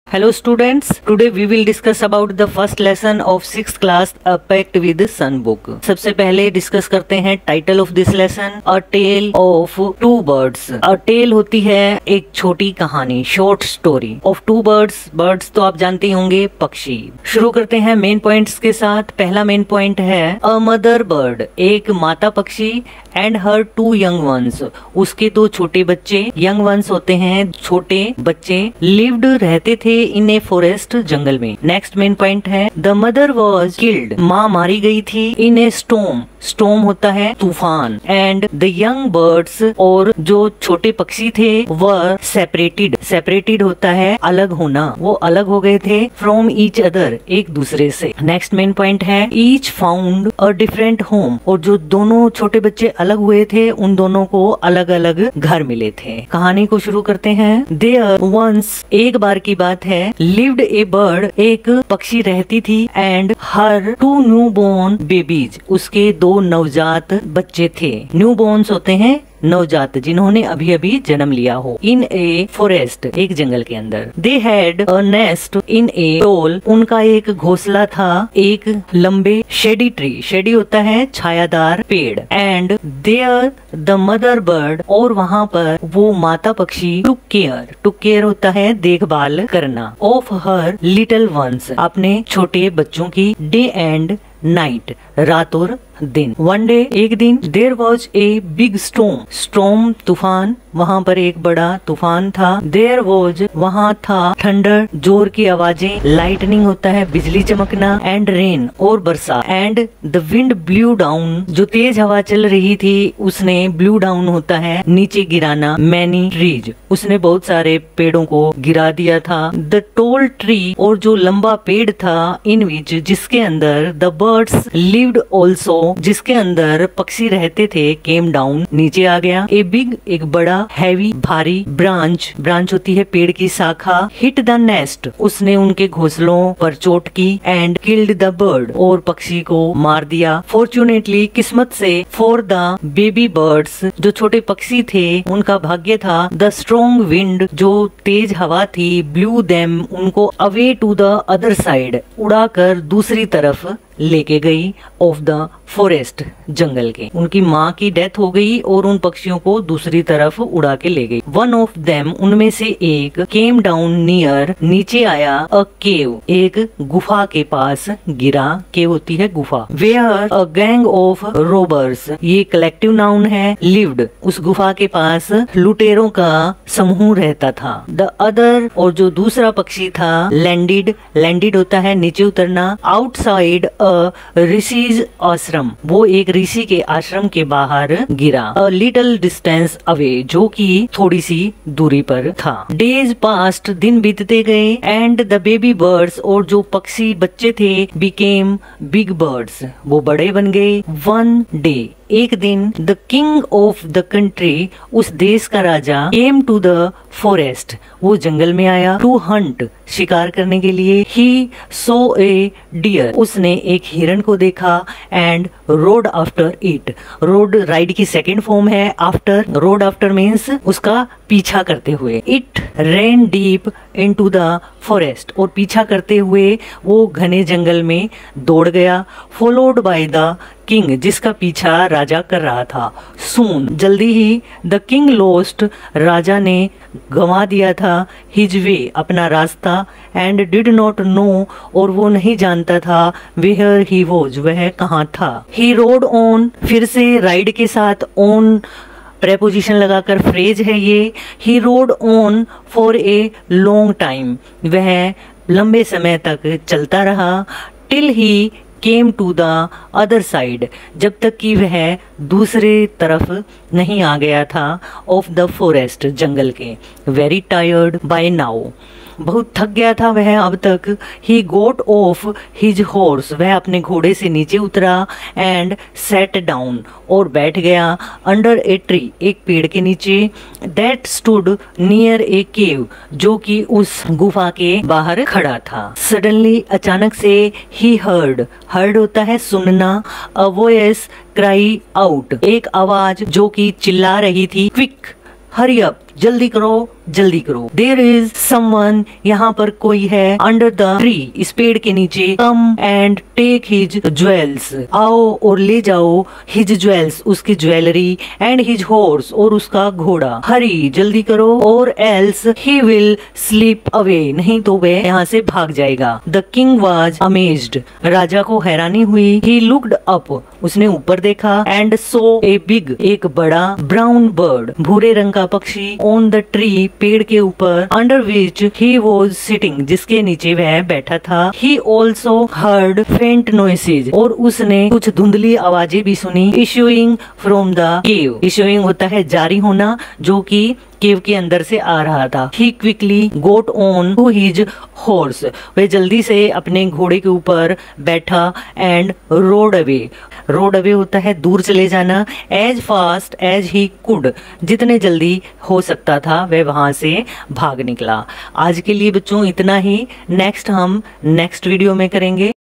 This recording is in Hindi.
Hello students, today we will discuss about the first lesson of 6th class A Pact with the Sun book. सबसे पहले डिस्कस करते हैं title of this lesson, a tale of two birds. A tale होती है एक छोटी कहानी, short story of two birds. Birds तो आप जानते होंगे, पक्षी। शुरू करते हैं मेन पॉइंट्स के साथ। पहला मेन पॉइंट है अ मदर बर्ड, एक माता पक्षी, and her two young ones, उसके दो छोटे बच्चे। यंग वंस होते हैं छोटे बच्चे। लिव्ड रहते थे इन ए फॉरेस्ट, जंगल में। नेक्स्ट मेन पॉइंट है द मदर वॉज किल्ड, माँ मारी गई थी। इन ए स्टॉर्म, स्टॉर्म होता है तूफान। एंड द यंग बर्ड्स, और जो छोटे पक्षी थे वह सेपरेटेड, सेपरेटेड होता है अलग होना, वो अलग हो गए थे। फ्रॉम ईच अदर, एक दूसरे से। नेक्स्ट मेन पॉइंट है each found a different home, और जो दोनों छोटे बच्चे अलग हुए थे उन दोनों को अलग अलग घर मिले थे। कहानी को शुरू करते हैं। देयर वंस, एक बार की बात है, लिव्ड ए बर्ड, एक पक्षी रहती थी। And her two new born babies, उसके दो नवजात बच्चे थे। न्यू बोर्न्स होते हैं नवजात, जिन्होंने अभी अभी जन्म लिया हो। इन ए फॉरेस्ट, एक जंगल के अंदर। They had a nest in A toll, उनका एक घोंसला था एक लंबे शेडी ट्री, शेडी होता है छायादार पेड़। And there the mother bird, और वहाँ पर वो माता पक्षी टुक केयर, टुक केयर होता है देखभाल करना। ऑफ हर लिटिल वंस, अपने छोटे बच्चों की। डे एंड नाइट, रात और दिन। वन डे, एक दिन। There was a big storm, storm तूफान, वहाँ पर एक बड़ा तूफान था। देयर वॉज, वहाँ था। थंडर, जोर की आवाजें। लाइटनिंग होता है बिजली चमकना। एंड रेन, और बरसा। And the wind blue down, जो तेज हवा चल रही थी उसने, ब्लू डाउन होता है नीचे गिराना। मैनी ट्रीज, उसने बहुत सारे पेड़ों को गिरा दिया था। द टोल ट्री, और जो लंबा पेड़ था, इन विच, जिसके अंदर द बर्ड्स लिव्ड ऑल्सो, जिसके अंदर पक्षी रहते थे, केम डाउन, नीचे आ गया। ए बिग, एक बड़ा, हैवी, भारी, ब्रांच, ब्रांच होती है पेड़ की शाखा। हिट द नेस्ट, उसने उनके घोंसलों पर चोट की। एंड किल्ड द बर्ड, और पक्षी को मार दिया। फॉर्चुनेटली, किस्मत से। फॉर द बेबी बर्ड्स, जो छोटे पक्षी थे उनका भाग्य था। द स्ट्रॉन्ग विंड, जो तेज हवा थी, ब्लू देम, उनको away to the other side, उड़ाकर दूसरी तरफ लेके गई। ऑफ द फॉरेस्ट, जंगल के। उनकी माँ की डेथ हो गई और उन पक्षियों को दूसरी तरफ उड़ा के ले गई। वन ऑफ देम, उनमें से एक, केम डाउन नियर, नीचे आया। अ केव, एक गुफा के पास गिरा। केव होती है गुफा। Where a gang of robbers, ये कलेक्टिव नाउन है। लिव्ड, उस गुफा के पास लुटेरों का समूह रहता था। द अदर, और जो दूसरा पक्षी था, लैंडेड, लैंडेड होता है नीचे उतरना। आउटसाइड ऋषिज आश्रम, वो एक ऋषि के आश्रम के बाहर गिरा। अ लिटिल डिस्टेंस अवे, जो कि थोड़ी सी दूरी पर था। डेज पास्ट, दिन बीतते गए। एंड द बेबी बर्ड्स, और जो पक्षी बच्चे थे, बिकेम बिग बर्ड्स, वो बड़े बन गए। वन डे, एक दिन। The king of the country, उस देश का राजा, केम टू द फॉरेस्ट, वो जंगल में आया। टू हंट, शिकार करने के लिए। ही सो ए डियर, उसने एक हिरण को देखा। And road after it, road ride की सेकेंड फॉर्म है आफ्टर। रोड आफ्टर मीन्स उसका पीछा करते हुए। It rain deep into the forest, और पीछा करते हुए वो घने जंगल में दौड़ गया। फॉलोड बाय द किंग, जिसका पीछा राजा कर रहा था। सून, जल्दी ही। द किंग लॉस्ट, राजा ने गंवा दिया था। हिज वे, अपना रास्ता। एंड डिड नॉट नो, और वो नहीं जानता था। वेयर ही वॉज, वह कहाँ था। ही रोड ऑन, फिर से राइड के साथ ऑन प्रेपोजिशन लगाकर फ्रेज है ये। He rode on for a long time, वह लंबे समय तक चलता रहा। Till he came to the other side, जब तक कि वह दूसरे तरफ नहीं आ गया था। ऑफ द फॉरेस्ट, जंगल के। वेरी टायर्ड बाय नाउ, बहुत थक गया था वह अब तक। ही गोट ऑफ हिज हॉर्स, वह अपने घोड़े से नीचे उतरा। एंड सेट डाउन, और बैठ गया। अंडर ए ट्री, एक पेड़ के नीचे। दैट स्टूड नियर ए केव, जो कि उस गुफा के बाहर खड़ा था। सडनली, अचानक से। ही हर्ड, हर्ड होता है सुनना। अ वॉइस क्राई आउट, एक आवाज जो कि चिल्ला रही थी। क्विक, हरी अप, जल्दी करो जल्दी करो। देयर इज समवन, यहाँ पर कोई है। अंडर द ट्री, इस पेड़ के नीचे। Come and take his jewels, आओ और ले जाओ। हिज ज्वेल्स, उसकी ज्वेलरी। एंड हिज हॉर्स, और उसका घोड़ा। हरी, जल्दी करो। और else he will sleep away, नहीं तो वह यहाँ से भाग जाएगा। द किंग वॉज अमेज्ड, राजा को हैरानी हुई। ही लुक्ड अप, उसने ऊपर देखा। एंड सो ए बिग, एक बड़ा। ब्राउन बर्ड, भूरे रंग का पक्षी। ऑन द ट्री, पेड़ के ऊपर। Under which he was sitting, जिसके नीचे वह बैठा था। ही ऑल्सो हर्ड फेंट नॉइसेज, और उसने कुछ धुंधली आवाजें भी सुनी। Issuing from the cave, issuing होता है जारी होना, जो कि केव के अंदर से आ रहा था। He quickly got on to his horse, वह जल्दी से अपने घोड़े के ऊपर बैठा। And rode away, rode away होता है दूर चले जाना। as fast as he could, जितने जल्दी हो सकता था वह वहां से भाग निकला। आज के लिए बच्चों इतना ही। नेक्स्ट हम नेक्स्ट वीडियो में करेंगे।